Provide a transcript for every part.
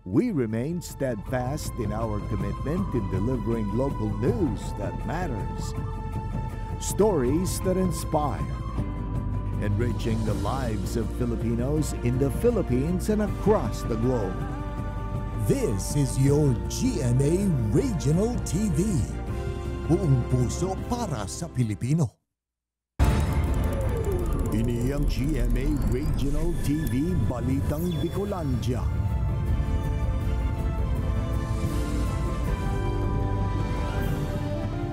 we remain steadfast in our commitment in delivering local news that matters, stories that inspire, enriching the lives of Filipinos in the Philippines and across the globe. This is your GMA Regional TV. Buong puso para sa Pilipino. Ini ang GMA Regional TV Balitang Bicolandia.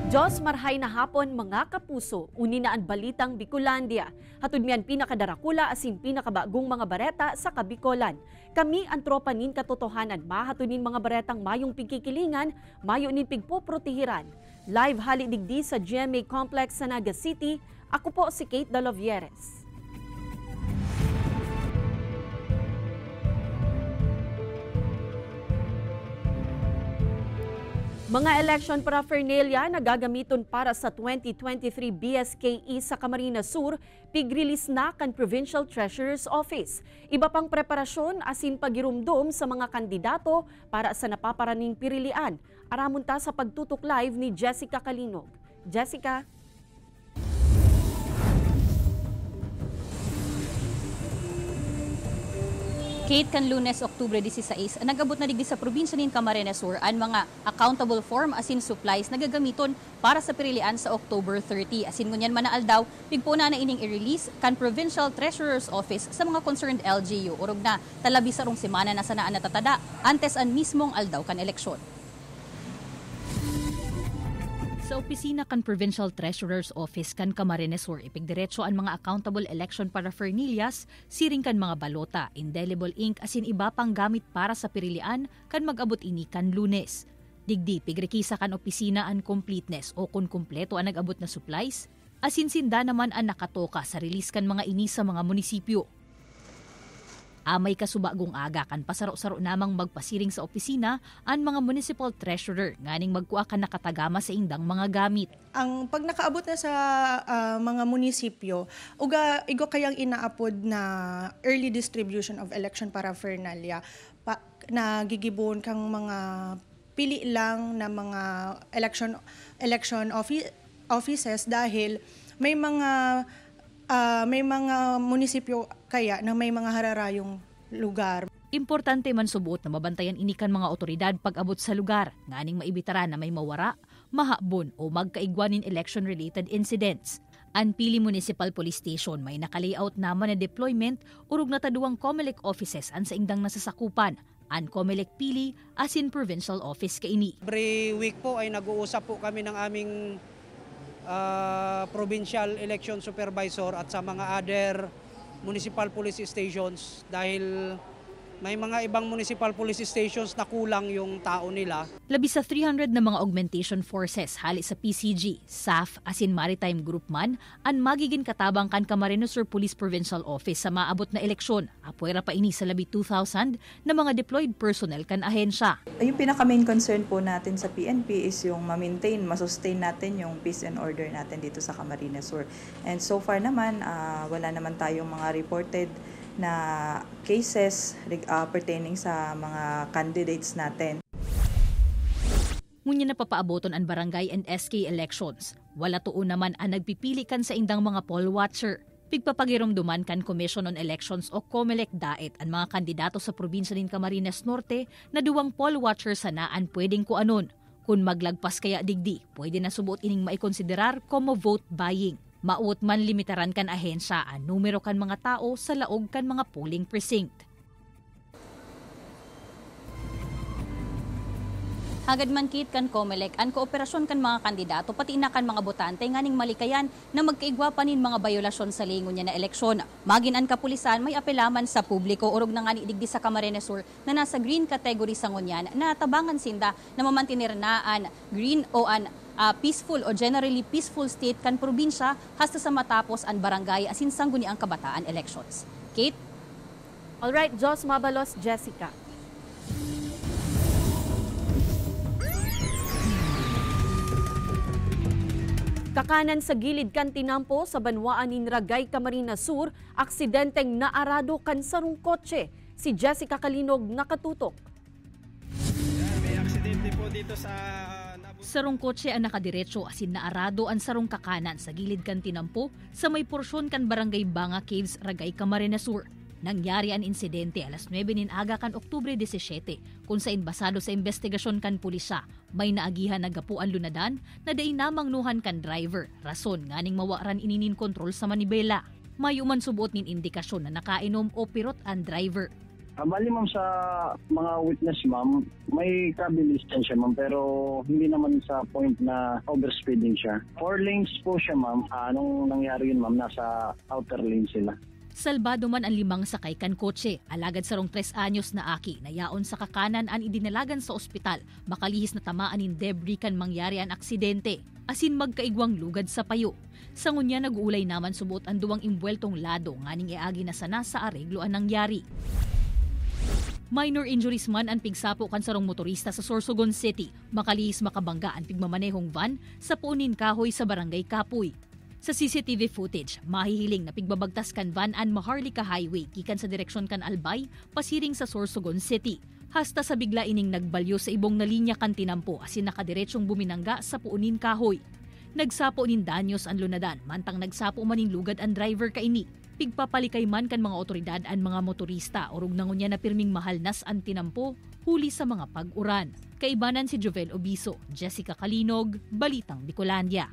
Diyos marhay na hapon mga kapuso, uni na ang Balitang Bicolandia. Hatod miyan pinakadarakula asin pinakabagong mga bareta sa Kabikolan. Kami ang tropa nin katotohanan, mahatod nin mga baretang mayong pigkikilingan, mayo nin pigpoprotehiran. Live hali digdi sa GMA Complex sa Naga City, ako po si Kate Dalovieres. Mga election paraphernalia na gagamiton para sa 2023 BSKE sa Camarines Sur, pig-release na kan Provincial Treasurer's Office. Iba pang preparasyon asin pagirumdom sa mga kandidato para sa napaparaning pirilian. Aramon ta sa pagtutok live ni Jessica Kalinog. Jessica? Kate, kan Lunes, Oktubre 16, nagabot na digdi sa probinsya nin Camarines Sur ang mga accountable form asin supplies na gagamiton para sa pirilian sa October 30. Asin ngunyan manaal daw, pigpuna na ining i-release kan Provincial Treasurer's Office sa mga concerned LGU. Urog na talabi sa rong semana na sanaan natatada antes ang mismong aldaw kan eleksyon. Sa opisina kan Provincial Treasurer's Office kan Camarines Sur, ipigdiretso ang mga accountable election paraphernalias, siring kan mga balota, indelible ink asin iba pang gamit para sa pirilian kan mag-abot ini kan Lunes. Digdi pigrekisa kan opisina ang completeness o kung kumpleto ang nag-abot na supplies, asin sinda naman ang nakatoka sa release kan mga ini sa mga munisipyo. Amay kasubagong aga kan pasaro-saro namang magpasiring sa opisina ang mga municipal treasurer nganing magkuha kan nakatagama sa indang mga gamit. Ang pag nakaabot na sa mga munisipyo, igo kayang inaapod na early distribution of election paraphernalia na gigibon kang mga pili lang na mga election offices dahil may mga munisipyo kaya na may mga hararayong lugar. Importante man subuot na mabantayan inikan mga otoridad pag-abot sa lugar, nganing maibitara na may mawara, mahabon o magkaigwanin election-related incidents. Ang Pili Municipal Police Station may naka-layout naman na deployment urog na taduang COMELEC offices an sa indang nasasakupan. Ang COMELEC Pili asin Provincial Office kaini. Every week po ay nag-uusap po kami ng aming provincial election supervisor at sa mga other municipal police stations dahil may mga ibang municipal police stations na kulang yung tao nila. Labis sa 300 na mga augmentation forces hali sa PCG, SAF asin Maritime Group man ang magiging katabang kan Camarines Sur Police Provincial Office sa maabot na eleksyon. Apuera pa ini sa labi 2,000 na mga deployed personnel kan ahensya. Yung pinaka-main concern po natin sa PNP is yung ma-maintain, ma-sustain natin yung peace and order natin dito sa Camarines Sur. And so far naman, wala naman tayong mga reported na cases pertaining sa mga candidates natin. Ngunya napapaaboton ang barangay and SK elections. Wala tuon naman ang nagpipili kan sa indang mga poll watcher. Pigpapagirumduman kan Commission on Elections o COMELEC daet ang mga kandidato sa probinsya nin Camarines Norte na duwang poll watcher sanaan pwedeng kuanon. Kung maglagpas kaya digdi, pwede na subuot ining maikonsiderar como vote buying. Maut man limitaran kan ahensya ang numero kan mga tao sa laog kan mga polling precinct. Hagad man kit kan COMELEC ang kooperasyon kan mga kandidato pati na kan mga botante nganing malikayan na magkaigwa panin mga bayolasyon sa lingon niya na eleksyon. Magin ang kapulisan may apelaman sa publiko urog na nga digdi sa Camarines Sur na nasa green category sa ngunyan na tabangan sinda na mamantinir na an green o an peaceful o generally peaceful state kan probinsya hasta sa matapos ang barangay asin sangguni ang kabataan elections. Kate? Alright, Jos Mabalos, Jessica. Kakanan sa gilid kan tinampo sa banwaan ni Ragay, Camarines Sur, aksidenteng naarado kan sarong kotse. Si Jessica Kalinog nakatutok. aksidente po dito sa Sarong kotse ang nakadiretso asin naarado ang sarong kakanan sa gilid kan Tinampo sa may porsyon kan Barangay Banga Caves, Ragay, Camarines Sur. Nangyari ang insidente alas 9 nin aga kan Oktubre 17 kung saan basado sa investigasyon kan pulisa may naagihan na gapuan lunadan na day namang nuhan kan driver rason nganing mawaran ininin kontrol sa manibela. May uman subuot nin indikasyon na nakainom o pirot ang driver. Bali ma'am sa mga witness ma'am, may kabilistan siya ma'am pero hindi naman sa point na overspeeding siya. 4 lanes po siya ma'am. Anong nangyari yun ma'am? Nasa outer lane sila. Salbado man ang 5 sakay kan kotse. Alagad sarong 3 anyos na aki na yaon sa kakanan ang idinalagan sa ospital. Makalihis na tamaan in debris kan mangyari ang aksidente. Asin magkaigwang lugad sa payo. Sa ngunya nag-uulay naman subot ang 2 imbweltong lado nganing iagi na sana sa areglo ang nangyari. Minor injuries man ang pigsapo kan sarong motorista sa Sorsogon City. Makalihis makabangga ang pigmamanehong van sa Punin Kahoy sa Barangay Kapoy. Sa CCTV footage, mahihiling na pigbabagtas kan van an Maharlika Highway gikan sa direksyon kan Albay, pasiring sa Sorsogon City. Hasta sa bigla ining nagbalyo sa ibong na linya kan Tinampo asin nakadiretsyong buminangga sa Puunin Kahoy. Nagsapo nin danyos ang lunadan, mantang nagsapo maning lugad ang driver kaini. Pigpapalikay man kan mga otoridad ang mga motorista orug nangunya na pirming mahalnas ang Tinampo huli sa mga pag-uran. Kaibanan si Jovel Obiso, Jessica Kalinog, Balitang Bicolandia.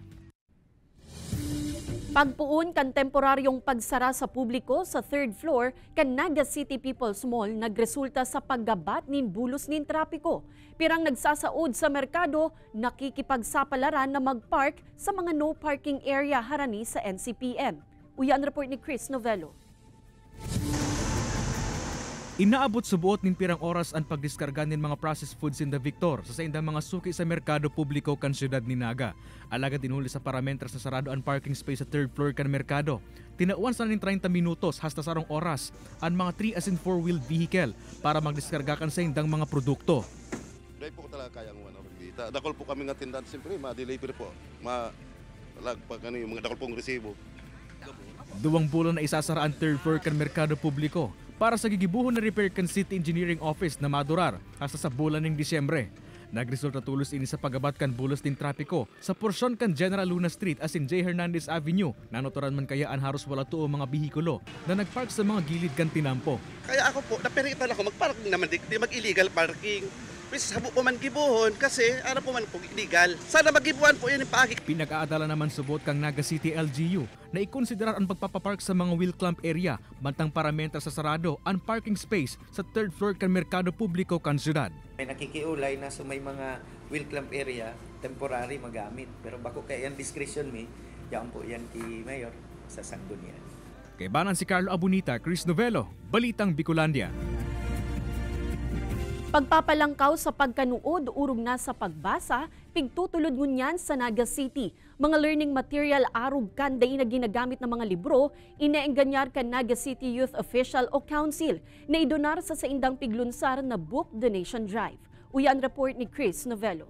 Pagpuon kan temporaryong pagsara sa publiko sa 3rd floor kan Naga City People's Mall nagresulta sa paggabat nin bulos nin trapiko. Pirang nagsasaod sa merkado, nakikipagsapalaran na magpark sa mga no parking area harani sa NCPM. Uyan report ni Chris Novello. Inaabot subuot nin pirang oras ang pagdiskarga nin mga processed foods in the Victor sa indang mga suki sa merkado publiko kan siyudad ni Naga. Alagad dinuli sa parameters na sarado ang parking space sa 3rd floor kan merkado. Tinauan sa nin 30 minutos hasta sarong oras ang mga 3 as in 4-wheeled vehicle para magdiskarga kan sa indang mga produkto. Dahil po talaga kayang dita. Dakol po kami nga tindahan, siyempre ma-deliver po. Malagpag yung mga dakol pong resibo. 2 bulan na isasara ang 3rd floor kan merkado publiko para sa gigibuhon na repair kan City Engineering Office na madurar hasta sa bulan ng Disyembre. Nagresulta tulos ini sa pagabat kan bulos din trapiko sa porsyon kan General Luna Street as in J. Hernandez Avenue. Nanotoran man kaya ang haros wala tuo mga bihikulo na nagpark sa mga gilid kan Tinampo. Kaya ako po, napiritan ako magparking naman, di mag-illegal parking. Pwes habo po man gibuhon kasi ano po man po illegal. Sana magibuhan po yun yung paagi. Pinag-aadala naman subot kang Naga City LGU na ikonsiderar ang pagpapapark sa mga wheel clamp area bantang paramenta sa sarado ang parking space sa 3rd floor kan merkado publiko kan syudad. May nakikiulay na sa may mga wheel clamp area temporary magamit. Pero bako kaya yan discretion mi, yan po yan ki Mayor sa Sanggunian. Kay banan si Carlo Abunita, Chris Novello, Balitang Bicolandia. Pagpapalangkaw sa pagkanuod urong na sa pagbasa, pigtutulod ngunyan sa Naga City. Mga learning material arog kan day na ginagamit ng mga libro, inaengganyar kan Naga City Youth Official o Council na idonar sa saindang piglunsar na book donation drive. Uyan report ni Chris Novello.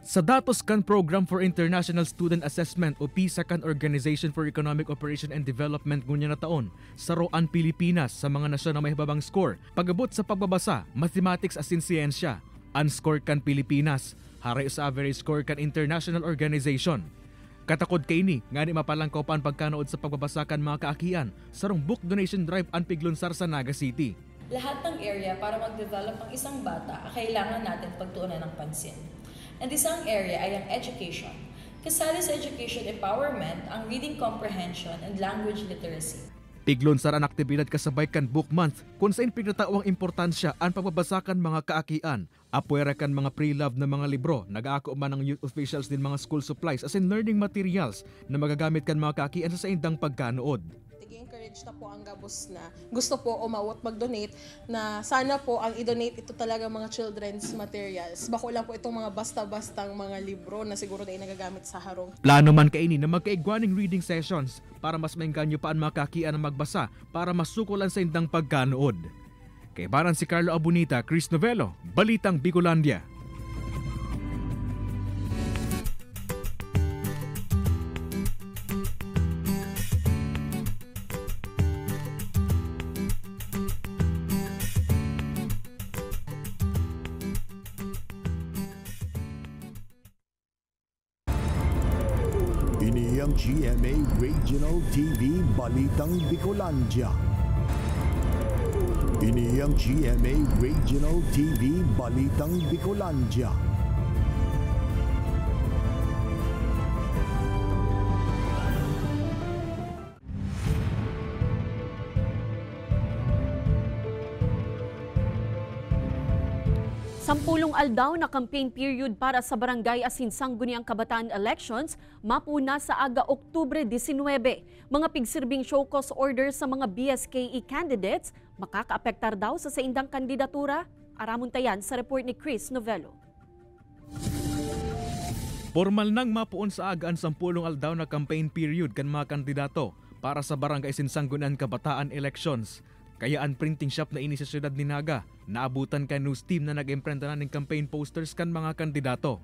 Sa datos kan Program for International Student Assessment o PISA kan Organization for Economic Operation and Development ngunya na taon, saroan Pilipinas sa mga nasyon na may babang score, pagabot sa pagbabasa, mathematics asin siyensya. Unscore kan Pilipinas, haray sa average score kan International Organization. Katakod kay ni, nga ni mapalangkaw pa ang pagkanood sa pagbabasa kan mga kaakian, sarong book donation drive ang piglunsar sa Naga City. Lahat ng area para mag-develop ang isang bata, kailangan natin pagtuunan ng pansin. And isang area ay ang education. Kasali sa education empowerment ang reading comprehension and language literacy. Piglunsar ang aktibidad kasabay kan Book Month kung saan pignatawang importansya ang pagbabasakan mga kaakian. Apwera kan mga pre-love na mga libro, nag-aako man ng youth officials din mga school supplies as in learning materials na magagamit kan mga kaakian sa indang pagkanood. Encourage na po ang gabos na gusto po umawat mag-donate na sana po ang i-donate ito talaga mga children's materials. Bako lang po itong mga basta-bastang mga libro na siguro na nagagamit sa harong. Plano man kaini na magkaigwaning reading sessions para mas maengganyo pa ang mga kaakian na magbasa para masukulan sa indang pagkanood. Kay baran si Carlo Abunita, Chris Novello, Balitang Bicolandia. ang GMA Regional TV Balitang Bicolandia. Ini ang GMA Regional TV Balitang Bicolandia. Sampulong aldaw na campaign period para sa Barangay Asin Sangguniang Kabataan elections mapuna sa aga Oktubre 19. Mga pigsirbing show cause order sa mga BSKE candidates makakaapektar daw sa saindang kandidatura. Aramon tayan sa report ni Chris Novello. Formal nang mapuon sa aga ang sampulong aldaw na campaign period kan mga kandidato para sa Barangay Asin Sangguniang Kabataan elections. Kaya ang printing shop na ini sa siyudad ni Naga, naabutan ka news team na nag-imprenta na ng campaign posters kan mga kandidato.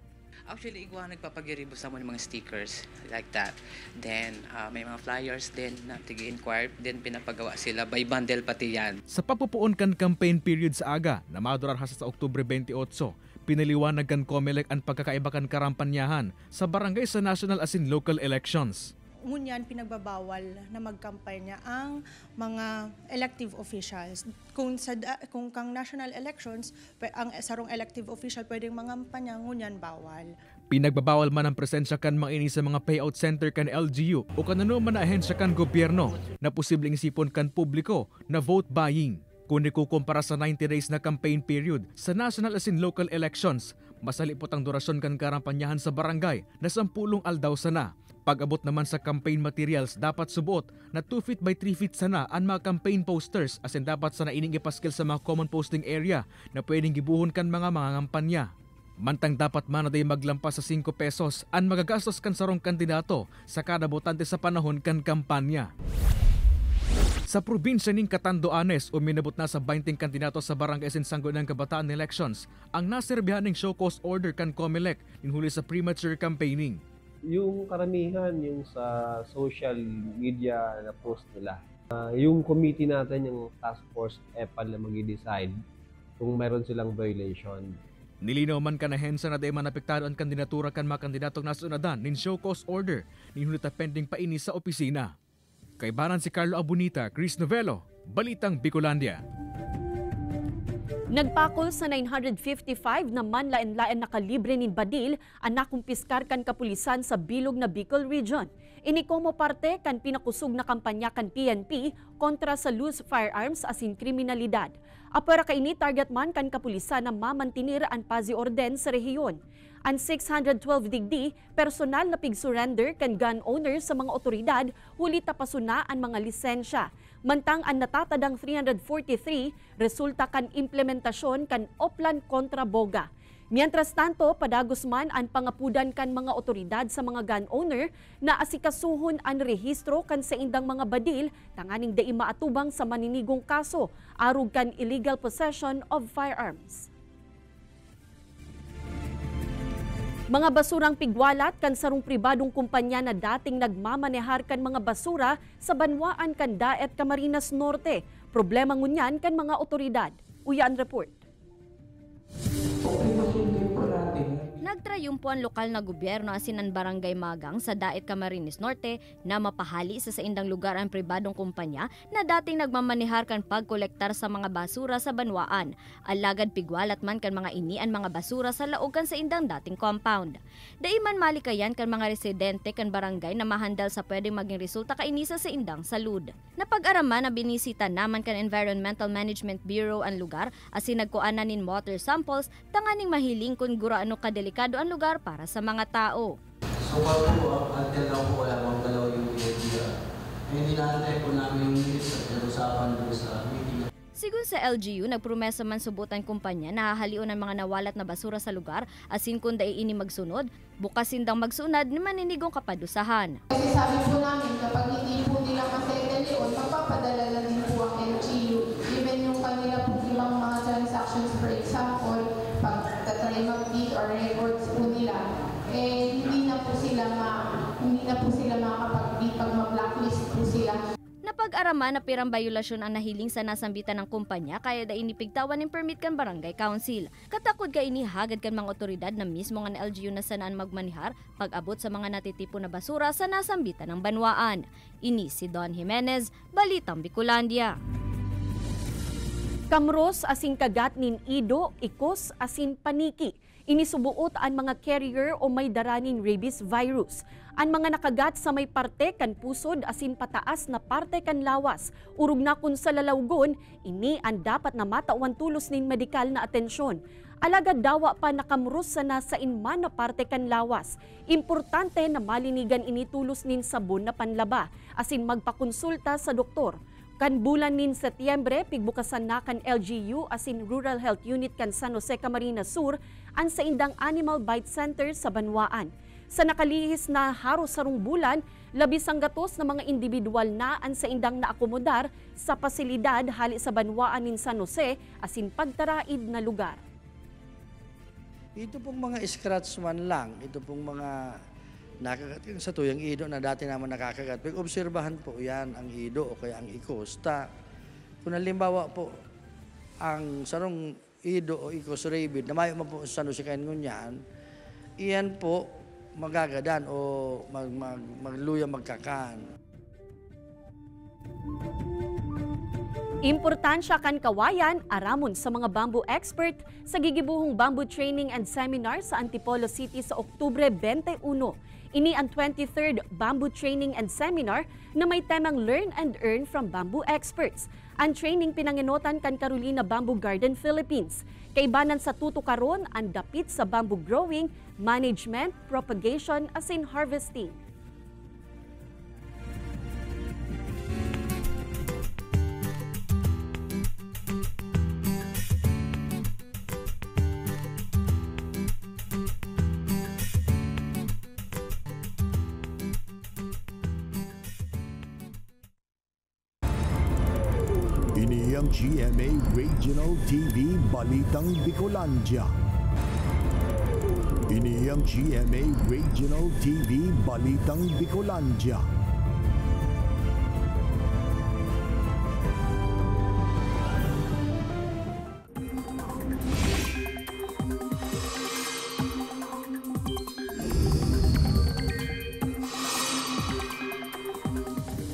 Actually, igwa nagpapagiribo sa mga stickers like that. Then, may mga flyers din na tigi-inquire, then pinapagawa sila by bundle pati yan. Sa papupuon kan campaign period sa aga, na madurar hasta sa Oktubre 28, pinaliwanag kan COMELEC ang pagkakaiba kan karampanyahan sa barangay sa national as in local elections. Ngunyan pinagbabawal na magkampanya ang mga elective officials. Kung kang national elections, ang sarong elective official pwedeng mangampanya, ngunyan bawal. Pinagbabawal man ang presensya kan mga ini sa mga payout center kan LGU o kanano man na ahensya kan gobyerno na posibleng isipon kan publiko na vote buying. Kung ikukumpara sa 90 days na campaign period sa national as in local elections, masalipot ang durasyon kan karampanyahan sa barangay na 10 aldaw sana. Pag-abot naman sa campaign materials, dapat subuot na 2 feet by 3 feet sana ang mga campaign posters as in dapat sana ining ipaskil sa mga common posting area na pwedeng gibuhon kan mga ngampanya. Mantang dapat manaday maglampas sa 5 pesos ang magagastos kan sarong kandidato sa kada botante sa panahon kan kampanya. Sa probinsya ning Catanduanes, uminabot na sa 20 kandidato sa Barangay Asin Sangguniang Kabataan elections ang naserbihan ng show cause order kan COMELEC inhuli sa premature campaigning. Yung karamihan, yung sa social media na post nila. Yung committee natin, yung task force EPAL na mag-decide kung meron silang violation. Nilinaw man kanahensa na di man apektado ang kandidatura kan mga kandidatong nasunadan nin show cause order ni hulita pending paini sa opisina. Kay banan si Carlo Abunita, Chris Novello, Balitang Bicolandia. Nagpakol sa 955 na manlain-lain na kalibre nin badil ang nakumpiskar kan kapulisan sa bilog na Bicol Region. Ini komo parte kan pinakusog na kampanya kan PNP kontra sa loose firearms asin kriminalidad. Apara kaini target man kan kapulisan na mamantinir ang pazi orden sa rehiyon. Ang 612 digdi personal na pig-surrender kan gun owners sa mga otoridad huli tapasuna ang mga lisensya. Mantang ang natatadang 343 resulta kan implementasyon kan Oplan kontra Boga. Mientras tanto, padagos man ang pangapudan kan mga otoridad sa mga gun owner na asikasuhon ang rehistro kan sa indang mga badil tanganing dai maatubang sa maninigong kaso arug kan illegal possession of firearms. Mga basurang pigwalat kan sarong pribadong kumpanya na dating nagmamanehar kan mga basura sa banwaan kan Daet, Camarines Norte. Problema ngunyan kan mga otoridad. Uyan report. Nagtrayumpo ang lokal na gobyerno asin ang Barangay Magang sa Daet, Camarines Norte na mapahali sa saindang lugar ang pribadong kumpanya na dating nagmamanehar kan pagkolektar sa mga basura sa banwaan. Alagad pigwalat man kan mga ini ang mga basura sa laog kan sa indang dating compound. Daiman malikayan kan mga residente kan barangay na mahandal sa pwedeng maging resulta kainisa sa indang salud. Napag-araman na binisita naman kan Environmental Management Bureau ang lugar asin nagkuanan nin water samples tanganing mahiling kung guraano kadelikado ang lugar para sa mga tao. So po, until now po wala pang dalaw yung idea. Hindi natin po namin yung minutes at usapan doon sa meeting. Sigun sa LGU, nagpromesa man subutan kumpanya na hahalion ang mga nawalat na basura sa lugar asin kung dai ini magsunod, bukasin dang magsunod ni maninigong kapadusahan. Kasi sabi po namin kapag hindi po nila masettle yun, magpapadala na din po ang LGU. Even yung kanila po ibang mga transactions, for example, pag tatry mag-deed or records po nila, hindi na po sila makakapag-deed pag ma-blacklist po sila. Mag-arama na pirang bayulasyon ang nahiling sa nasambitan ng kumpanya kaya da inipigtawan ng permit kan barangay council. Katakod ka inihagad kan mga otoridad na mismo nga LGU na sanaan magmanihar pag-abot sa mga natitipo na basura sa nasambitan ng banwaan. Ini si Don Jimenez, Balitang Bicolandia. Kamros asing kagat nin ido, ikos asin paniki. Inisubuot ang mga carrier o may daraning rabies virus. Ang mga nakagat sa may parte kan pusod asin pataas na parte kan lawas. Urog na kun sa lalawgon, ini ang dapat na matawan tulos nin medikal na atensyon. Alagad dawa pa nakamros sa nasa inman na parte kan lawas. Importante na malinigan ini tulos nin sabon na panlaba asin magpakonsulta sa doktor. Kan bulan nin Setyembre, pigbukasan na kan LGU asin Rural Health Unit kan San Jose, Camarines Sur, ang sa indang Animal Bite Center sa Banwaan. Sa nakalihis na haros sarong bulan, labis ang gatos na mga individual na ang sa indang naakomodar sa pasilidad hali sa Banwaan nin San Jose asin pagtaraid na lugar. Ito pong mga scratch man lang, ito pong mga nakakagat sa tuyang ido na dati naman nakakagat. Pag-obserbahan po yan ang ido o kaya ang ikosta. Kung halimbawa po ang sarong ido o ikos rabid na mayo man po sa nusikan ngunyan, iyan po magagadan o magluya magkakan. Importansya kan kawayan, aramon sa mga bamboo expert sa gigibuhong bamboo training and seminar sa Antipolo City sa Oktubre 21. Ini ang 23rd Bamboo Training and Seminar na may temang Learn and Earn from Bamboo Experts. Ang training pinanginutan kan Carolina Bamboo Garden Philippines. Kaibanan sa tuto karon ang dapit sa bamboo growing, management, propagation asin harvesting. Ini ang GMA Regional TV Balitang Bicolandia. Ini ang GMA Regional TV Balitang Bicolandia.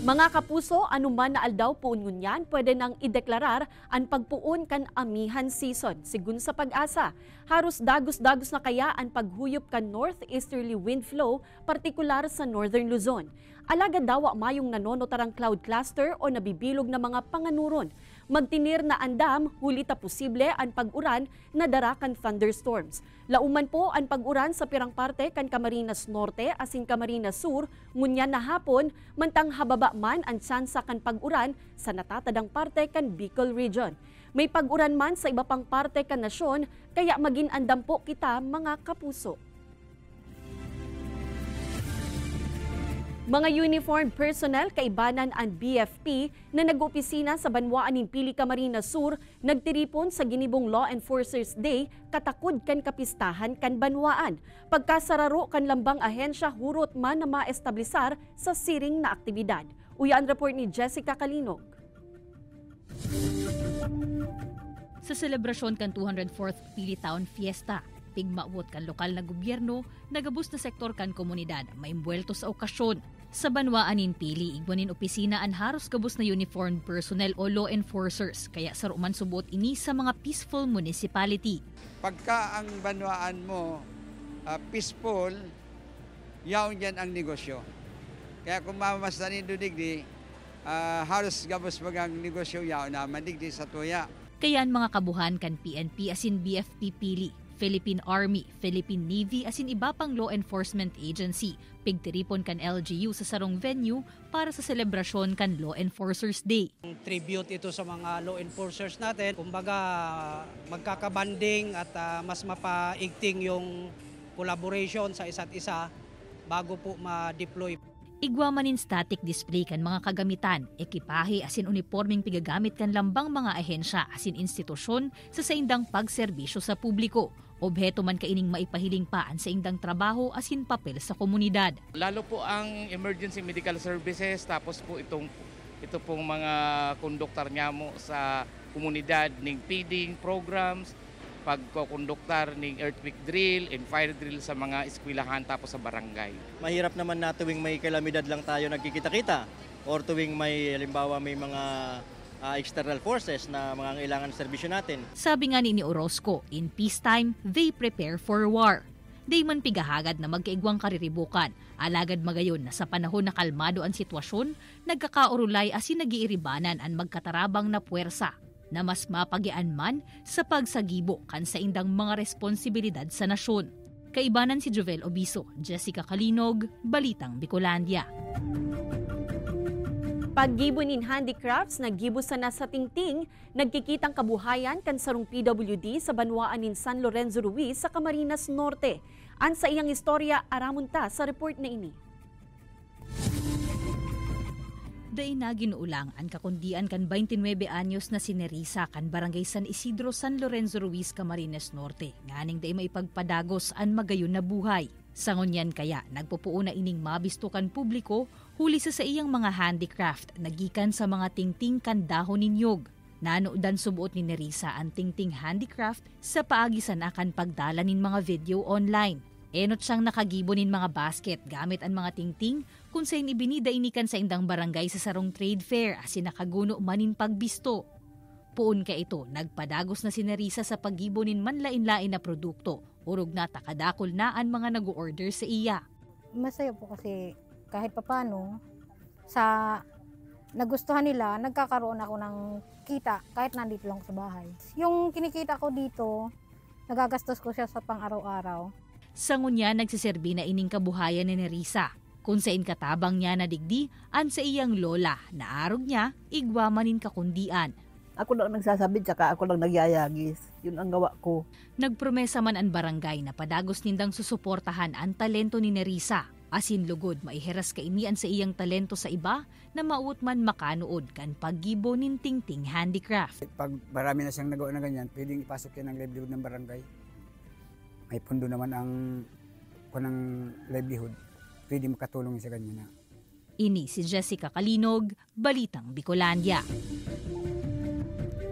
Mga kapuso, anuman na aldaw puun ngunyan, pwede nang ideklarar ang pagpuon kan amihan season. Sigun sa Pag-asa, haros dagos-dagos na kaya ang paghuyop kan northeasterly wind flow, partikular sa northern Luzon. Alaga dawa mayong nanonotarang cloud cluster o nabibilog na mga panganuron. Magtinir na andam, huli ta posible ang pag-uran na darakan thunderstorms. Lauman po ang pag-uran sa pirang parte kan Camarines Norte asin Camarines Sur, ngunyan na hapon, mantang hababa man ang tsansa kan pag-uran sa natatadang parte kan Bicol Region. May pag-uran man sa iba pang parte kan nasyon, kaya maging andam po kita mga kapuso. Mga uniformed personnel kaibanan ang BFP na nag-opisina sa Banwaan ng Pili, Camarines Sur nagtiripon sa ginibong Law Enforcers Day katakod kan kapistahan kan Banwaan. Pagkasararo kan lambang ahensya hurot man na maestablisar sa siring na aktibidad. Uyan report ni Jessica Kalinog. Sa selebrasyon kan 204th Pili Town Fiesta, pigmaawot kan lokal na gobyerno, nagabus na sektor kan komunidad, maimbuelto sa okasyon. Sa Banwaan in Pili, igwanin opisina ang haros gabus na uniformed personnel o law enforcers, kaya saruman subot ini sa mga peaceful municipality. Pagka ang Banwaan mo peaceful, yaon yan ang negosyo. Kaya kung mamamasdan ni Dudigdi, haros gabus magang negosyo yaon na madigdi sa tuya. Kaya ang mga kabuhan kan PNP asin BFP Pili, Philippine Army, Philippine Navy asin iba pang law enforcement agency, pigtiripon kan LGU sa sarong venue para sa selebrasyon kan Law Enforcers Day. Tribute ito sa mga law enforcers natin. Kumbaga magkakabanding at mas mapaigting yung collaboration sa isa't isa bago po ma-deploy. Igwa manin static display kan mga kagamitan, ekipahe asin uniforming pigagamit kan lambang mga ahensya asin institusyon sa saindang pagserbisyo sa publiko. Obheto man kaining maipahiling paan sa indang trabaho asin papel sa komunidad. Lalo po ang emergency medical services, tapos po itong ito pong mga konduktor niya mo sa komunidad ng feeding programs, pagkokonduktar ng earthquake drill and fire drill sa mga eskwelahan tapos sa barangay. Mahirap naman na tuwing may kalamidad lang tayo nagkikita-kita or tuwing may halimbawa may mga external forces na mga kailangan ng serbisyo natin. Sabi nga ni Orozco, in peacetime, they prepare for war. Di man pigahagad na magkaigwang kariribukan, alagad magayon na sa panahon na kalmado ang sitwasyon, nagkakaurulay asin nagiiribanan ang magkatarabang na puwersa na mas mapagian man sa pagsagibo kan sa indang mga responsibilidad sa nasyon. Kaibanan si Jovel Obiso, Jessica Kalinog, Balitang Bicolandia. Paggibo nin handicrafts, naggibo sana sa tingting, nagkikitang kabuhayan kan sarong PWD sa banwaan nin San Lorenzo Ruiz sa Camarines Norte. An sa iyang istorya, aramunta sa report na ini. Day na ginuulang ang kakundian kan 29 anyos na si Nerissa kan Barangay San Isidro, San Lorenzo Ruiz, Camarines Norte. Nganing day maipagpadagos an magayon na buhay. Sangonyan kaya nagpupuo na ining mabistukan publiko huli sa iyang mga handicraft nagikan sa mga tingting kan dahon ninyog. Nanoodan subuot ni Nerissa ang tingting handicraft sa paagisan akan pagdala nin mga video online. Enot siyang nakagibo nin mga basket gamit ang mga tingting kung saan ibinida inikan sa indang barangay sa sarong trade fair asin nakaguno manin pagbisto. Puon ka ito, nagpadagos na si Nerissa sa paggibo nin manlain-lain na produkto. Urog na takadakol na ang mga nag-order sa iya. Masaya po kasi kahit papano sa nagustuhan nila, nagkakaroon ako ng kita kahit nandito lang sa bahay. Yung kinikita ko dito, nagagastos ko siya sa pang-araw-araw. Sangunya nagsiserbi na ining kabuhayan ni Nerissa. Kung saan katabang niya na digdi, an sa iyang lola na arog niya, igwamanin kakundian. Ako lang nagsasabit, saka ako lang nagyayagis. Yun ang gawa ko. Nagpromesa man ang barangay na padagos nindang susuportahan ang talento ni Nerissa. Asin lugod, maiheras kainian sa iyang talento sa iba na mauut man makanood kan paggibo nin tingting handicraft. Pag marami na siyang nagawa na ganyan, pwedeng ipasok yan ang livelihood ng barangay. May pundo naman ang livelihood. Pwedeng makatulong sa ganyan na. Ini si Jessica Kalinog, Balitang Bicolandia.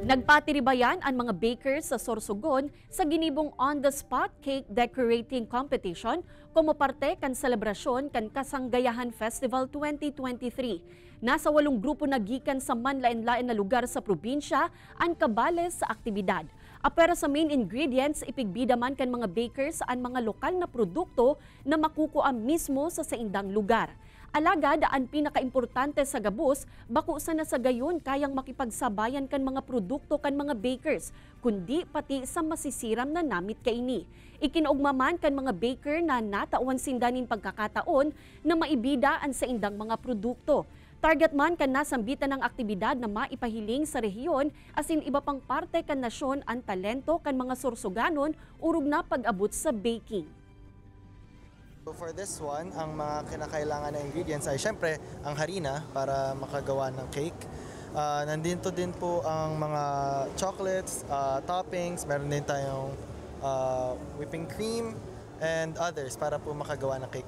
Nagpatiribayan ang mga bakers sa Sorsogon sa ginibong on-the-spot cake decorating competition como parte kan selebrasyon kan Kasanggayahan Festival 2023. Nasa 8 grupo nagikan sa manlain-lain na lugar sa probinsya ang kabales sa aktibidad. Apera sa main ingredients, ipigbida man kan mga bakers ang mga lokal na produkto na makukuha mismo sa saindang lugar. Alagad ang pinakaimportante sa gabos, bako sa nasagayon kayang makipagsabayan kan mga produkto kan mga bakers, kundi pati sa masisiram na namit kaini. Ikinaugmaman kan mga baker na natawan sindanin pagkakataon na maibida ang sa indang mga produkto. Target man kan nasambitan ng aktibidad na maipahiling sa rehiyon asin iba pang parte kan nasyon ang talento kan mga Sorsoganon urog na pag-abot sa baking. So for this one, ang mga kinakailangan na ingredients ay syempre ang harina para makagawa ng cake. Nandito din po ang mga chocolates, toppings, meron din tayong whipping cream and others para po makagawa ng cake.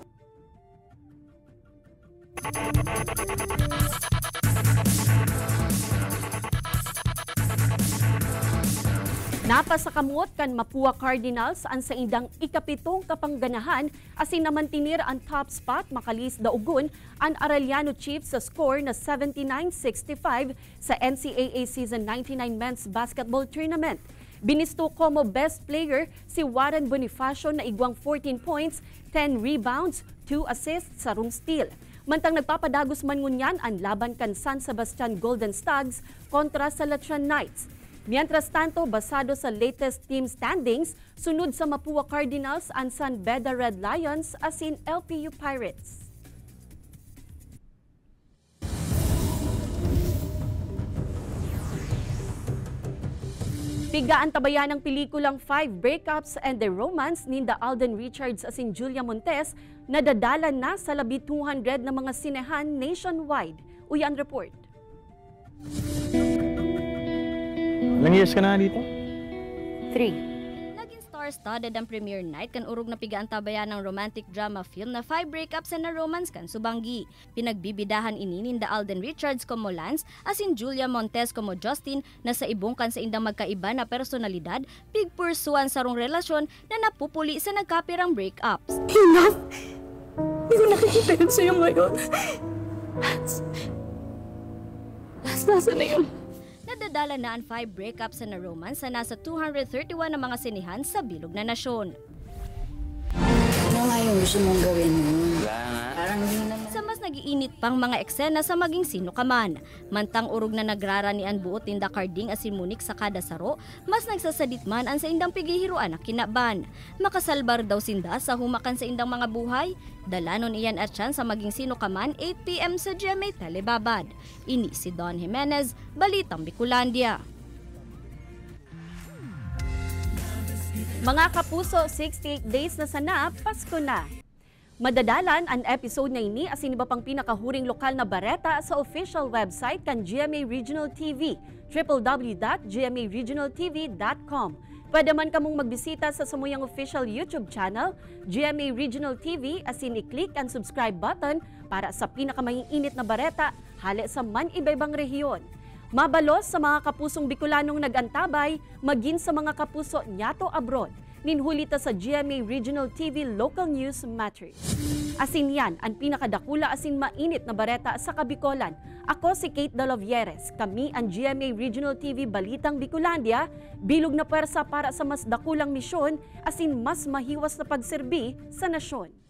Napasakamot kan Mapua Cardinals ang sa indang ikapitong kapangganahan asin namantinir ang top spot makalis daugon ang Arellano Chiefs sa score na 79-65 sa NCAA Season 99 Men's Basketball Tournament. Binisto como best player si Warren Bonifacio na igwang 14 points, 10 rebounds, 2 assists sa room steal. Mantang nagpapadagos man ngunyan ang laban kan San Sebastian Golden Stags kontra sa Latrian Knights. Mientras tanto, basado sa latest team standings, sunod sa Mapua Cardinals ang San Beda Red Lions asin LPU Pirates. Pigaan tabayan ng pelikulang 5 Breakups and the Romance ninda Alden Richards asin Julia Montes na dadalan na sa labi 200 na mga sinehan nationwide. Uyan report. Ilang years ka na dito? 3. Naging star Star-studded ang premiere night kan urog na pigaantabayan ng romantic drama film na 5 Breakups and a Romance kan Subanggi. Pinagbibidahan ini da Alden Richards como Lance asin Julia Montes como Justin na sa ibong kan sa indang magkaiba na personalidad pigpursuan sarong relasyon na napupuli sa nagkapirang breakups. Enough! Hindi ko nakikita yun sa'yo ngayon. Nasa na yun? Nadadala na ang 5 Breakups and a Romance sa nasa 231 na mga sinihan sa bilog na nasyon. Ano nga yung gusto mong gawin mo? Parang hindi naman. Sa mas nagiinit pang mga eksena sa maging sino ka man. Mantang urog na nagraranian buot tinda karding asin munik sa kada saro, mas nagsasadit man ang sa indang pigihiruan na kinaban. Makasalbar daw sinda sa humakan sa indang mga buhay. Dalanon iyan at siyan sa maging sino ka man 8 p.m. sa GMA Telebabad. Ini si Don Jimenez, Balitang Bicolandia. Mga kapuso, 68 days na sana, Pasko na. Madadalan ang episode na ini asin iba pang pinakahuring lokal na bareta sa official website kan GMA Regional TV, www.gmaregionaltv.com. Pwede man kamong magbisita sa samuyang official YouTube channel, GMA Regional TV, asin i-click ang subscribe button para sa pinakamainit na bareta hali sa man iba-ibang rehiyon. Mabalos sa mga kapusong Bicolanong nag-antabay, maging sa mga kapuso nyato abroad. Ninhulita sa GMA Regional TV Local News Matters. Asin yan ang pinakadakula asin mainit na bareta sa Kabikolan. Ako si Kate Dalovieres. Kami ang GMA Regional TV Balitang Bicolandia, bilog na pwersa para sa mas dakulang misyon asin mas mahiwas na pagserbi sa nasyon.